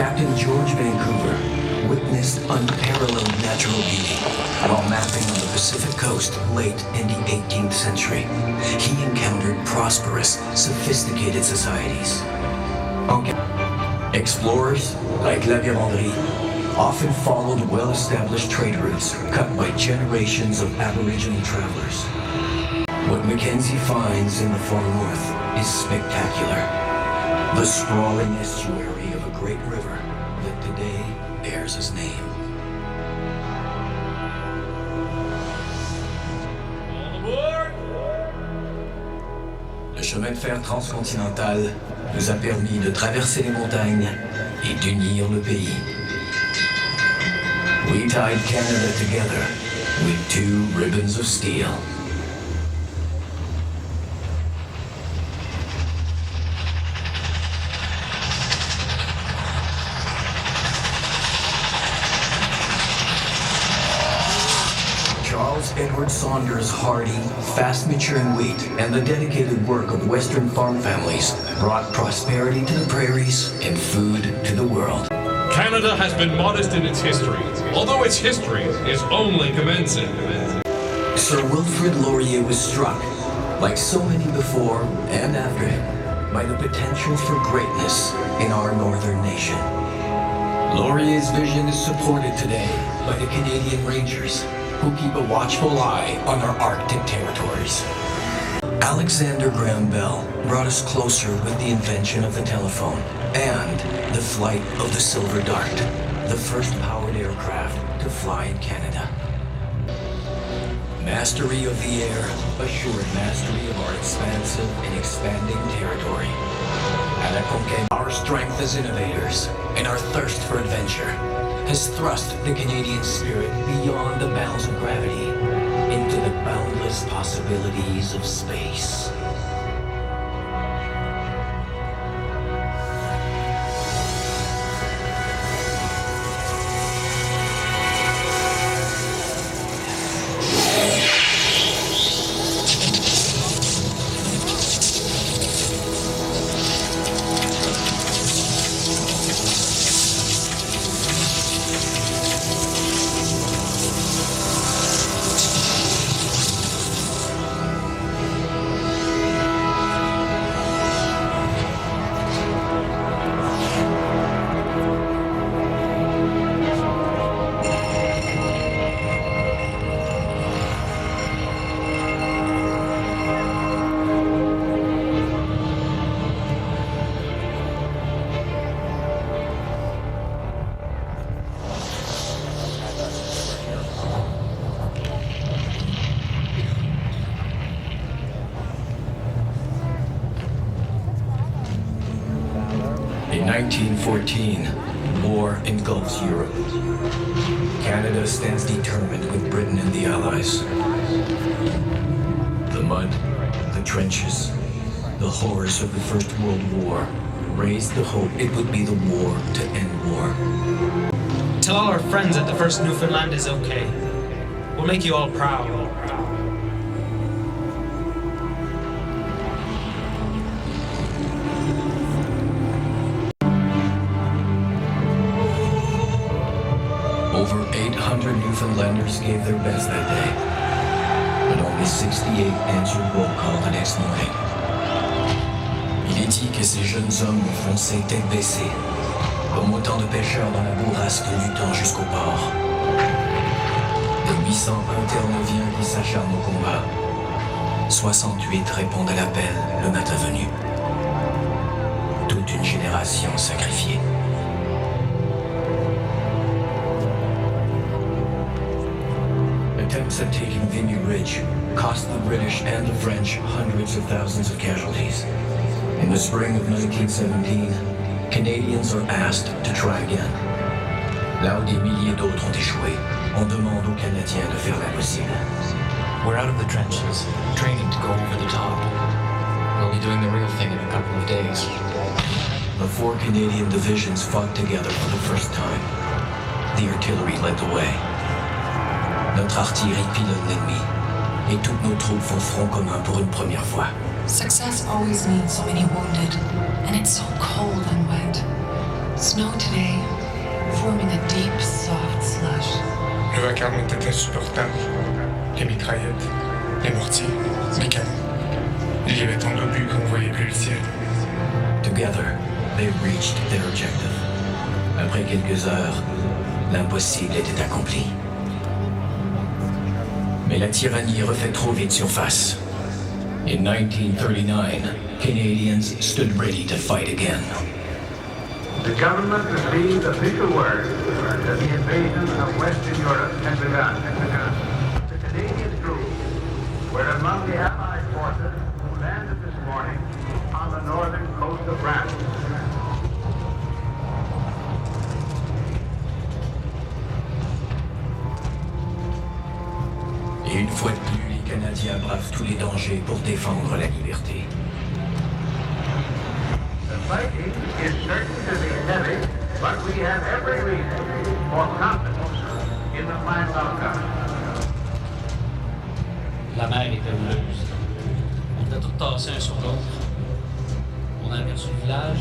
Captain George Vancouver witnessed unparalleled natural beauty while mapping on the Pacific coast late in the 18th century. He encountered prosperous, sophisticated societies. Explorers, like La Vérendrye, often followed well-established trade routes cut by generations of Aboriginal travelers. What Mackenzie finds in the far north is spectacular. The sprawling estuary of a great river that today bears his name. Le chemin de fer transcontinental nous a permis de traverser les montagnes et d'unir le pays. We tied Canada together with two ribbons of steel. Charles Edward Saunders' hardy, fast-maturing wheat and the dedicated work of Western farm families brought prosperity to the prairies and food to the world. Canada has been modest in its history, although its history is only commencing. Sir Wilfrid Laurier was struck, like so many before and after him, by the potential for greatness in our northern nation. Laurier's vision is supported today by the Canadian Rangers, who keep a watchful eye on our Arctic territories. Alexander Graham Bell brought us closer with the invention of the telephone and the flight of the Silver Dart, the first powered aircraft to fly in Canada. Mastery of the air assured mastery of our expansive and expanding territory. À la conquête, our strength as innovators and our thirst for adventure has thrust the Canadian spirit beyond the bounds of gravity into the boundless possibilities of space. In 1914, war engulfs Europe. Canada stands determined with Britain and the Allies. The mud, the trenches, the horrors of the First World War raised the hope it would be the war to end war. Tell all our friends that the first Newfoundland is okay. We'll make you all proud. Over 800 Newfoundlanders gave their best that day, but only 68 answered roll call the next morning. Il est dit que ces jeunes hommes ont foncé tête baissée, comme autant de pêcheurs dans la bourrasque du temps jusqu'au port. De 800 interneviens qui s'acharnent au combat, 68 répondent à l'appel le matin venu. Toute une génération sacrifiée. Attempts at taking Vimy Ridge cost the British and the French hundreds of thousands of casualties. In the spring of 1917, Canadians are asked to try again. Là où des milliers d'autres ont échoué, on demande aux Canadiens de faire l'impossible. We're out of the trenches, training to go over the top. We'll be doing the real thing in a couple of days. The 4 Canadian divisions fought together for the first time. The artillery led the way. Notre artillerie pilote l'ennemi, et toutes nos troupes font front commun pour une première fois. Success always means so many wounded, and it's so cold and wet. Snow today, forming a deep, soft slush. Le vacarme était insupportable. Les mitraillettes, les mortiers, les canons. Il y avait tant d'obus qu'on ne voyait plus le ciel. Together, they reached their objective. Après quelques heures, l'impossible était accompli. Mais la tyrannie refait trop vite surface. In 1939, Canadians stood ready to fight again. The government received official word that the invasion of Western Europe had begun. The Canadian troops were among the Allied forces who landed this morning on the northern coast of France. Et une fois de plus, les Canadiens bravent tous les dangers pour défendre la liberté. The fighting is certain to be heavy, but we have every reason for confidence in the final outcome. La mer était houleuse. On était tous tassés un sur l'autre. On a aperçu le village.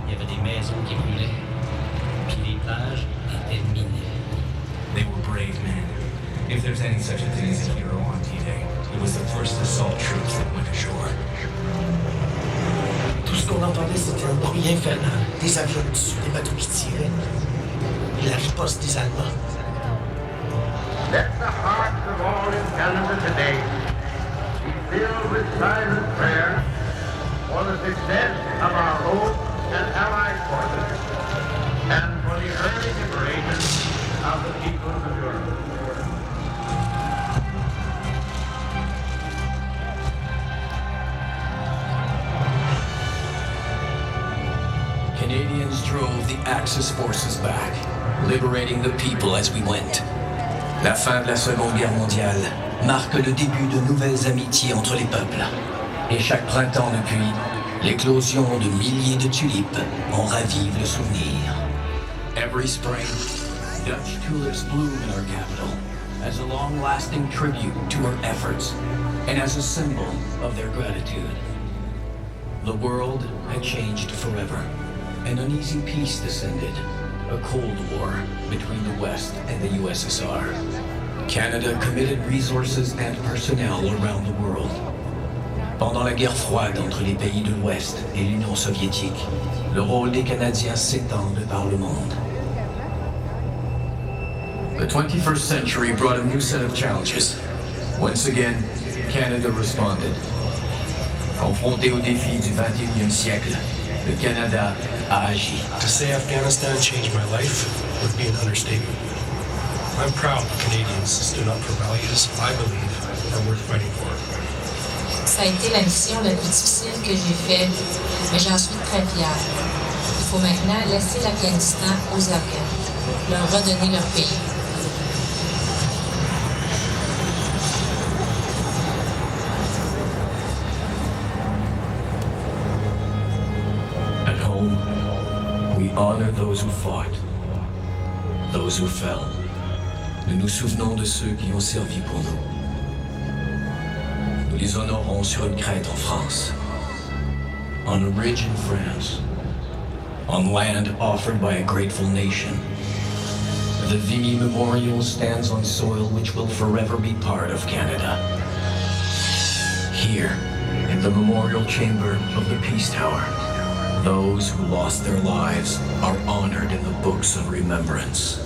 Il y avait des maisons qui brûlaient. Puis les plages étaient minées. They were brave men. If there's any such a thing as a hero on D-Day, it was the first assault troops that went ashore. Tout ce qu'on entendait, c'était un bruit infernal. Des avions dessus, des bateaux qui tiraient. Et la riposte des Allemands. Let the hearts of all in Canada today be filled with silent prayer for the success of our own and allied forces and for the early liberation of the peoples of Europe. Canadians drove the Axis forces back, liberating the people as we went. La fin de la Seconde Guerre mondiale marque le début de nouvelles amitiés entre les peuples. Et chaque printemps depuis, l'éclosion de milliers de tulipes en ravive le souvenir. Every spring, Dutch tulips bloom in our capital as a long-lasting tribute to our efforts and as a symbol of their gratitude. The world had changed forever. An uneasy peace descended, a Cold War between the West and the USSR. Canada committed resources and personnel around the world. Pendant la guerre froide entre les pays de l'Ouest et l'Union soviétique, le rôle des Canadiens s'étend de par le monde. The 21st century brought a new set of challenges. Once again, Canada responded. Confronté aux défis du 21e siècle, le Canada a agi. To say Afghanistan changed my life would be an understatement. I'm proud that Canadians stood up for values I believe are worth fighting for. Ça a été la mission la plus difficile que j'ai faite, mais j'en suis très fière. Il faut maintenant laisser l'Afghanistan aux Afghans, leur redonner leur pays. At home, we honor those who fought, those who fell. Nous nous souvenons de ceux qui ont servi pour nous. Nous les honorons sur une crête en France, on a ridge in France, on land offered by a grateful nation. The Vimy Memorial stands on soil which will forever be part of Canada. Here, in the memorial chamber of the Peace Tower, those who lost their lives are honored in the books of remembrance.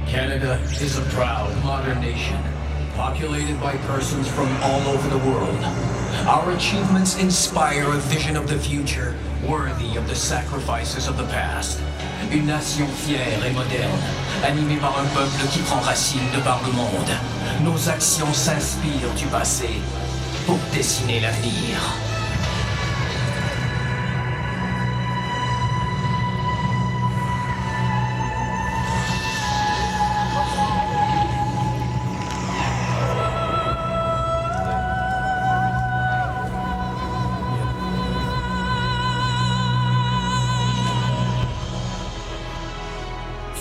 Canada is a proud, modern nation, populated by persons from all over the world. Our achievements inspire a vision of the future worthy of the sacrifices of the past. Une nation fière et moderne, animée par un peuple qui prend racine de par le monde. Nos actions s'inspirent du passé pour dessiner l'avenir.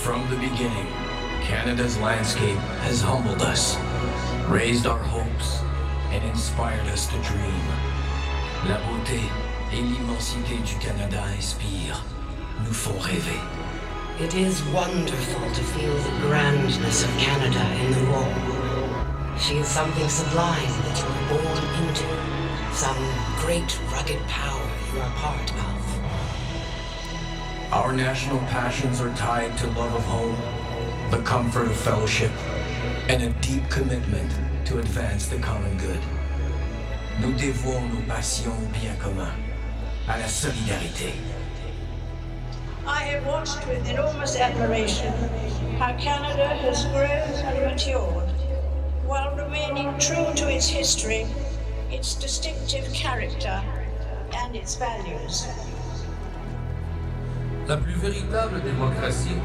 From the beginning, Canada's landscape has humbled us, raised our hopes, and inspired us to dream. La beauté et l'immensité du Canada inspire, nous font rêver. It is wonderful to feel the grandness of Canada in the raw. She is something sublime that you are born into, some great rugged power you are part of. Our national passions are tied to love of home, the comfort of fellowship, and a deep commitment to advance the common good. Nous dévouons nos passions au bien commun, à la solidarité. I have watched with enormous admiration how Canada has grown and matured while remaining true to its history, its distinctive character, and its values. La plus véritable démocratie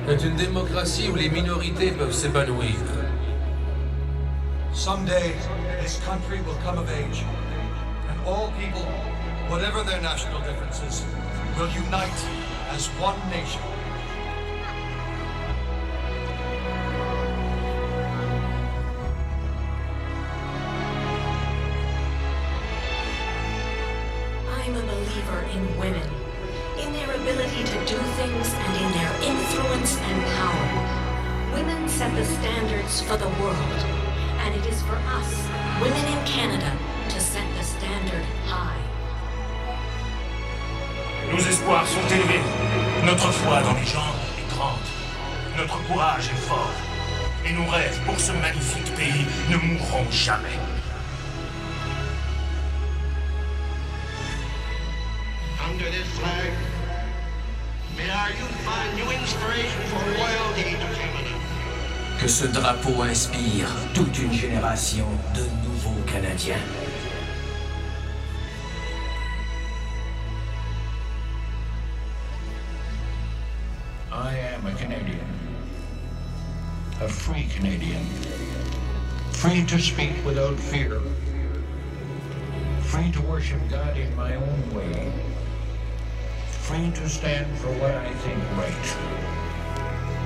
est une démocratie où les minorités peuvent s'épanouir. Someday, this country will come of age, and all people, whatever their national differences, will unite as one nation. I'm a believer in women, in their ability to do things and in their influence and power. Women set the standards for the world, and it is for us, women in Canada, to set the standard high. Nos espoirs sont élevés. Notre foi dans les gens est grande. Notre courage est fort. Et nos rêves pour ce magnifique pays ne mourront jamais. Under this flag, may our youth find new inspiration for loyalty to Canada. Que ce drapeau inspire toute une génération de nouveaux Canadiens. I am a Canadian, a free Canadian, free to speak without fear, free to worship God in my own way, free to stand for what I think right,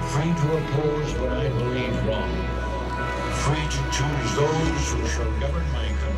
free to oppose what I believe wrong, free to choose those who shall govern my country.